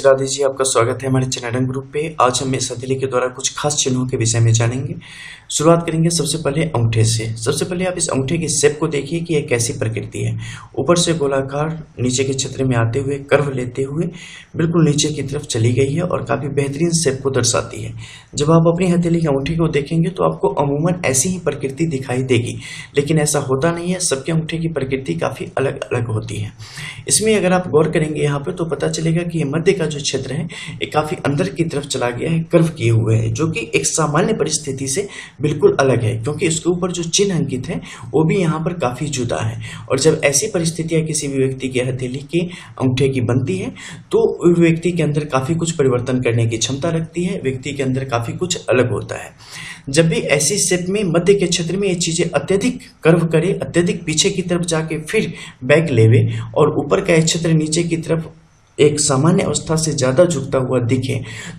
राधे जी, आपका स्वागत है हमारे चैनल ग्रुप पे। आज हम इस हथेली के द्वारा कुछ खास चिन्हों के विषय में जानेंगे। शुरुआत करेंगे सबसे पहले अंगूठे से। सबसे पहले आप इस अंगूठे की शेप को देखिए कि यह कैसी प्रकृति है। ऊपर से गोलाकार, नीचे के क्षेत्र में आते हुए कर्व लेते हुए बिल्कुल नीचे की तरफ चली गई है और काफी बेहतरीन शेप को दर्शाती है। जब आप अपनी हथेली के अंगूठे को देखेंगे तो आपको अमूमन ऐसी ही प्रकृति दिखाई देगी, लेकिन ऐसा होता नहीं है। सबके अंगूठे की प्रकृति काफी अलग अलग होती है। इसमें अगर आप गौर करेंगे यहाँ पे तो पता चलेगा कि ये मध्य का जो क्षेत्र है ये काफी अंदर की तरफ चला गया है, कर्व किए हुए है, जो कि एक सामान्य परिस्थिति से बिल्कुल अलग है, क्योंकि इसके ऊपर जो चिन्ह अंकित है वो भी यहाँ पर काफी जुदा है। और जब ऐसी परिस्थितियां किसी भी व्यक्ति के हथेली के अंगूठे की बनती है तो व्यक्ति के अंदर काफी कुछ परिवर्तन करने की क्षमता रखती है, व्यक्ति के अंदर काफी कुछ अलग होता है। जब भी ऐसी शेप में मध्य के क्षेत्र में ये चीजें अत्यधिक कर्व करे, अत्यधिक पीछे की तरफ जाके फिर बैक लेवे और ऊपर का क्षेत्र नीचे की तरफ एक सामान्य अवस्था से ज्यादा झुकता हुआ दिखे,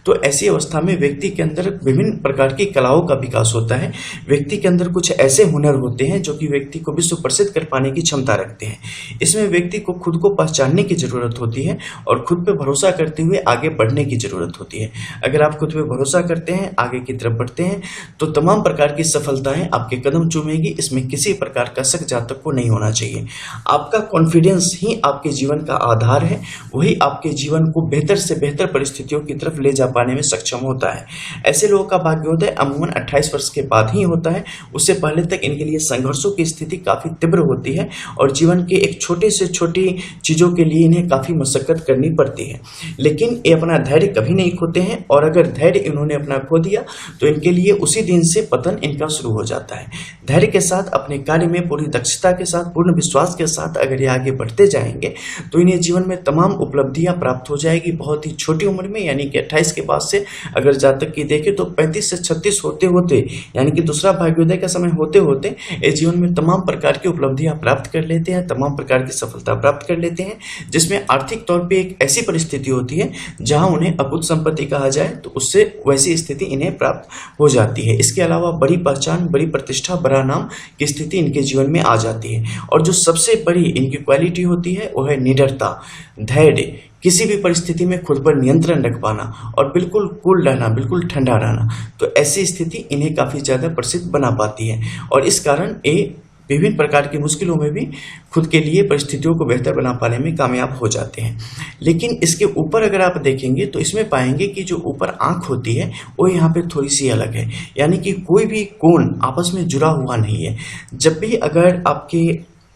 तो ऐसी अवस्था में व्यक्ति के अंदर विभिन्न प्रकार की कलाओं का विकास होता है। व्यक्ति के अंदर कुछ ऐसे हुनर होते हैं जो कि व्यक्ति को विश्व प्रसिद्ध कर पाने की क्षमता रखते हैं। इसमें व्यक्ति को खुद को पहचानने की जरूरत होती है और खुद पे भरोसा करते हुए आगे बढ़ने की जरूरत होती है। अगर आप खुद पे भरोसा करते हैं, आगे की तरफ बढ़ते हैं, तो तमाम प्रकार की सफलताएं आपके कदम चूमेगी। इसमें किसी प्रकार का शक जातक को नहीं होना चाहिए। आपका कॉन्फिडेंस ही आपके जीवन का आधार है, वही आपके जीवन को बेहतर से बेहतर परिस्थितियों की तरफ ले जा पाने में सक्षम होता है। ऐसे लोगों का भाग्योदय अमूमन 28 वर्ष के बाद ही होता है। उससे पहले तक इनके लिए संघर्षों की स्थिति काफी तीव्र होती है और जीवन के एक छोटे से छोटी चीजों के लिए इन्हें काफी मशक्कत करनी पड़ती है, लेकिन ये अपना धैर्य कभी नहीं खोते हैं। और अगर धैर्य इन्होंने अपना खो दिया तो इनके लिए उसी दिन से पतन इनका शुरू हो जाता है। धैर्य के साथ अपने कार्य में पूरी दक्षता के साथ, पूर्ण विश्वास के साथ अगर ये आगे बढ़ते जाएंगे तो इन्हें जीवन में तमाम उपलब्धियां प्राप्त हो जाएगी बहुत ही छोटी उम्र में। यानी कि 28 के बाद से अगर जातक की देखें तो 35 से 36 होते होते, यानी कि दूसरा भाग्योदय का समय होते होते ये जीवन में तमाम प्रकार की उपलब्धियां प्राप्त कर लेते हैं, तमाम प्रकार की सफलता प्राप्त कर लेते हैं, जिसमें आर्थिक तौर पे एक ऐसी परिस्थिति होती है जहां उन्हें अकुत संपत्ति कहा जाए तो उससे वैसी स्थिति इन्हें प्राप्त हो जाती है। इसके अलावा बड़ी पहचान, बड़ी प्रतिष्ठा, बड़ा नाम की स्थिति इनके जीवन में आ जाती है। और जो सबसे बड़ी इनकी क्वालिटी होती है वो है निडरता, धैर्य, किसी भी परिस्थिति में खुद पर नियंत्रण रख पाना और बिल्कुल कूल रहना, बिल्कुल ठंडा रहना। तो ऐसी स्थिति इन्हें काफी ज्यादा प्रसिद्ध बना पाती है और इस कारण ये विभिन्न प्रकार की मुश्किलों में भी खुद के लिए परिस्थितियों को बेहतर बना पाने में कामयाब हो जाते हैं। लेकिन इसके ऊपर अगर आप देखेंगे तो इसमें पाएंगे कि जो ऊपर आंख होती है वो यहाँ पे थोड़ी सी अलग है, यानी कि कोई भी कोण आपस में जुड़ा हुआ नहीं है। जब भी अगर आपके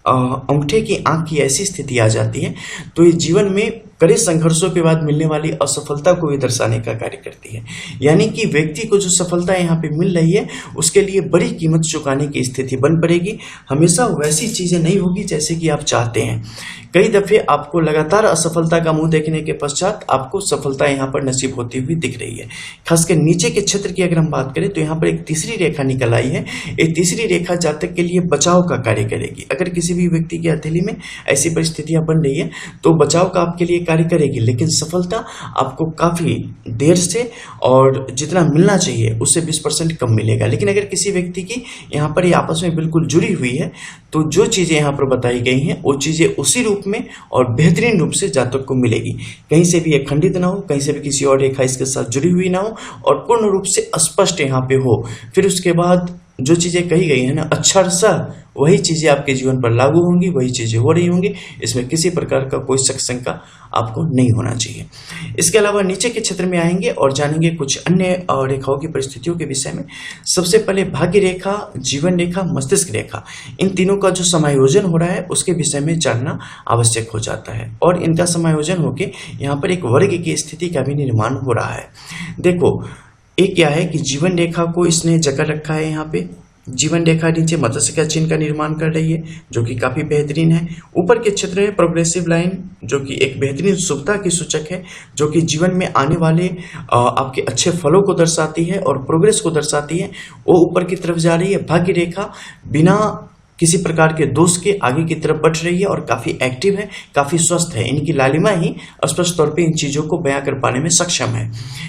अंगूठे की आंख की ऐसी स्थिति आ जाती है तो ये जीवन में कड़े संघर्षों के बाद मिलने वाली असफलता को भी दर्शाने का कार्य करती है। यानी कि व्यक्ति को जो सफलता यहाँ पे मिल रही है उसके लिए बड़ी कीमत चुकाने की स्थिति बन पड़ेगी। हमेशा वैसी चीजें नहीं होगी जैसे कि आप चाहते हैं। कई दफे आपको लगातार असफलता का मुंह देखने के पश्चात आपको सफलता यहाँ पर नसीब होती हुई दिख रही है। खासकर नीचे के क्षेत्र की अगर हम बात करें तो यहाँ पर एक तीसरी रेखा निकल आई है। ये तीसरी रेखा जातक के लिए बचाव का कार्य करेगी। अगर किसी भी व्यक्ति की हथेली में ऐसी परिस्थितियां बन रही है तो बचाव का आपके लिए कार्य करेगी, लेकिन सफलता आपको काफी देर से और जितना मिलना चाहिए उससे 20% कम मिलेगा। लेकिन अगर किसी व्यक्ति की यहाँ पर ये आपस में बिल्कुल जुड़ी हुई है तो जो चीजें यहाँ पर बताई गई हैं वो चीजें उसी रूप में और बेहतरीन रूप से जातक को मिलेगी। कहीं से भी ये खंडित ना हो, कहीं से भी किसी और रेखा इसके साथ जुड़ी हुई ना हो और पूर्ण रूप से स्पष्ट यहाँ पे हो। फिर उसके बाद जो चीजें कही गई है ना, अक्षरशः वही चीजें आपके जीवन पर लागू होंगी, वही चीजें हो रही होंगी। इसमें किसी प्रकार का कोई शक शंका आपको नहीं होना चाहिए। इसके अलावा नीचे के क्षेत्र में आएंगे और जानेंगे कुछ अन्य रेखाओं की परिस्थितियों के विषय में। सबसे पहले भाग्य रेखा, जीवन रेखा, मस्तिष्क रेखा, इन तीनों का जो समायोजन हो रहा है उसके विषय में जानना आवश्यक हो जाता है। और इनका समायोजन होकर यहाँ पर एक वर्ग की स्थिति का भी निर्माण हो रहा है। देखो, एक क्या है कि जीवन रेखा को इसने जकड़ रखा है। यहाँ पे जीवन रेखा नीचे मत्स्य का चिन्ह का निर्माण कर रही है जो कि काफी बेहतरीन है। ऊपर के क्षेत्र में प्रोग्रेसिव लाइन जो कि एक बेहतरीन शुभता की सूचक है, जो कि जीवन में आने वाले आपके अच्छे फलों को दर्शाती है और प्रोग्रेस को दर्शाती है, वो ऊपर की तरफ जा रही है। भाग्य रेखा बिना किसी प्रकार के दोष के आगे की तरफ बढ़ रही है और काफी एक्टिव है, काफी स्वस्थ है। इनकी लालिमा ही स्पष्ट तौर पे इन चीजों को बयां कर पाने में सक्षम है।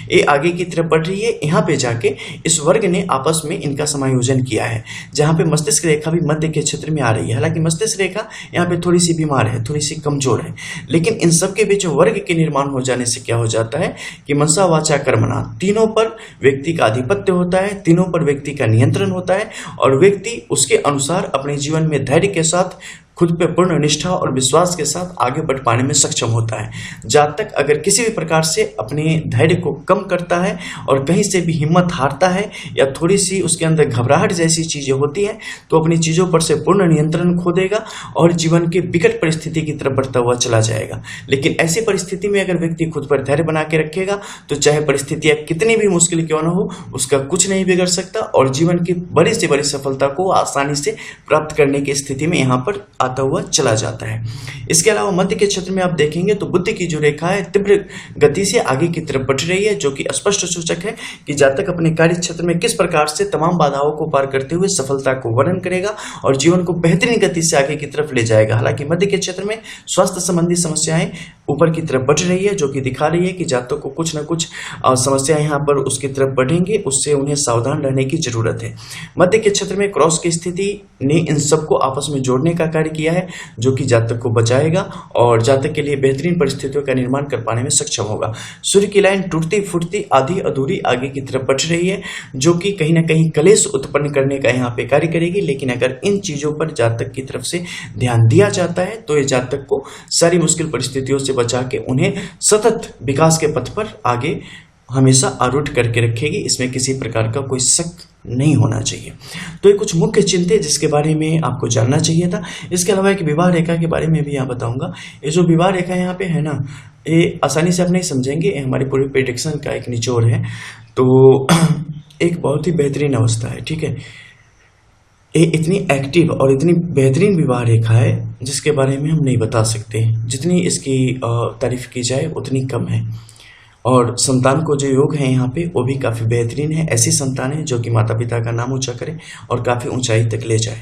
ये आगे की तरफ बढ़ रही है। यहाँ पे जाके इस वर्ग ने आपस में इनका समायोजन किया है, जहाँ पे मस्तिष्क रेखा भी मध्य के क्षेत्र में आ रही है। हालांकि मस्तिष्क रेखा यहाँ पे थोड़ी सी बीमार है, थोड़ी सी कमजोर है, लेकिन इन सब के बीच वर्ग के निर्माण हो जाने से क्या हो जाता है कि मनसा वाचा कर्मणा, तीनों पर व्यक्ति का आधिपत्य होता है, तीनों पर व्यक्ति का नियंत्रण होता है और व्यक्ति उसके अनुसार अपने जीवन में धैर्य के साथ, खुद पे पूर्ण निष्ठा और विश्वास के साथ आगे बढ़ पाने में सक्षम होता है। जातक अगर किसी भी प्रकार से अपने धैर्य को कम करता है और कहीं से भी हिम्मत हारता है या थोड़ी सी उसके अंदर घबराहट जैसी चीजें होती हैं, तो अपनी चीजों पर से पूर्ण नियंत्रण खो देगा और जीवन की विकट परिस्थिति की तरफ बढ़ता हुआ चला जाएगा। लेकिन ऐसी परिस्थिति में अगर व्यक्ति खुद पर धैर्य बना के रखेगा तो चाहे परिस्थितियां कितनी भी मुश्किल क्यों न हो, उसका कुछ नहीं बिगड़ सकता और जीवन की बड़ी से बड़ी सफलता को आसानी से प्राप्त करने की स्थिति में यहाँ पर आता हुआ चला जाता है। इसके अलावा मध्य के क्षेत्र में आप देखेंगे तो बुद्धि की जो रेखा है तीव्र गति से आगे की तरफ बढ़ रही है, जो कि स्पष्ट सूचक है कि जातक अपने कार्य क्षेत्र में किस प्रकार से तमाम बाधाओं को पार करते हुए सफलता को वर्णन करेगा और जीवन को बेहतरीन गति से आगे की तरफ ले जाएगा। हालांकि मध्य के क्षेत्र में स्वास्थ्य संबंधी समस्याएं ऊपर की तरफ बढ़ रही है, जो कि दिखा रही है कि जातक को कुछ न कुछ समस्या यहाँ पर उसकी तरफ बढ़ेंगे, उससे उन्हें सावधान रहने की जरूरत है। मध्य के क्षेत्र में क्रॉस की स्थिति ने इन सबको आपस में जोड़ने का कार्य किया है, जो कि जातक को बचाएगा और जातक के लिए बेहतरीन परिस्थितियों का निर्माण कर पाने में सक्षम होगा। सूर्य की लाइन टूटती फूटती आधी अधूरी आगे की तरफ बढ़ रही है, जो कि कहीं ना कहीं कलेश उत्पन्न करने का यहाँ पे कार्य करेगी। लेकिन अगर इन चीजों पर जातक की तरफ से ध्यान दिया जाता है तो ये जातक को सारी मुश्किल परिस्थितियों से बचा के उन्हें सतत विकास के पथ पर आगे हमेशा आरूढ़ करके रखेगी। इसमें किसी प्रकार का कोई शक नहीं होना चाहिए। तो ये कुछ मुख्य चिंतन जिसके बारे में आपको जानना चाहिए था। इसके अलावा एक विवाह रेखा के बारे में भी यहाँ बताऊंगा। ये जो विवाह रेखा यहाँ पे है ना, ये आसानी से आप नहीं समझेंगे, ये हमारी पूरी प्रेडिक्शन का एक निचोड़ है। तो एक बहुत ही बेहतरीन अवस्था है, ठीक है। ये इतनी एक्टिव और इतनी बेहतरीन विवाह रेखा है जिसके बारे में हम नहीं बता सकते। जितनी इसकी तारीफ की जाए उतनी कम है। और संतान को जो योग है यहाँ पे वो भी काफ़ी बेहतरीन है। ऐसी संतान है जो कि माता पिता का नाम ऊंचा करे और काफ़ी ऊंचाई तक ले जाए।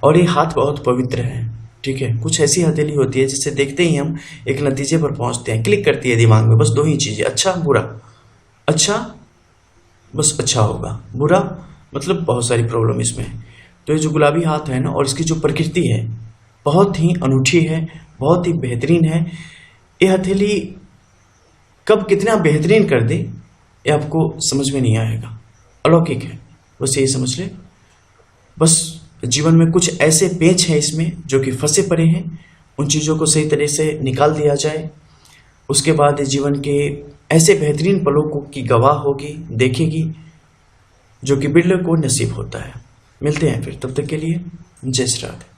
और ये हाथ बहुत पवित्र है, ठीक है। कुछ ऐसी हथेली होती है जिससे देखते ही हम एक नतीजे पर पहुँचते हैं, क्लिक करती है दिमाग में बस दो ही चीज़ें, अच्छा बुरा। अच्छा बस अच्छा होगा, बुरा मतलब बहुत सारी प्रॉब्लम इसमें। तो ये जो गुलाबी हाथ है ना, और इसकी जो प्रकृति है बहुत ही अनूठी है, बहुत ही बेहतरीन है। ये हथेली कब कितना बेहतरीन कर दे ये आपको समझ में नहीं आएगा, अलौकिक है, बस यही समझ ले। बस जीवन में कुछ ऐसे पेच हैं इसमें जो कि फंसे पड़े हैं, उन चीज़ों को सही तरह से निकाल दिया जाए, उसके बाद जीवन के ऐसे बेहतरीन पलों को की गवाह होगी, देखेगी, जो कि बिरले को नसीब होता है। मिलते हैं फिर, तब तक के लिए जय श्री राधे।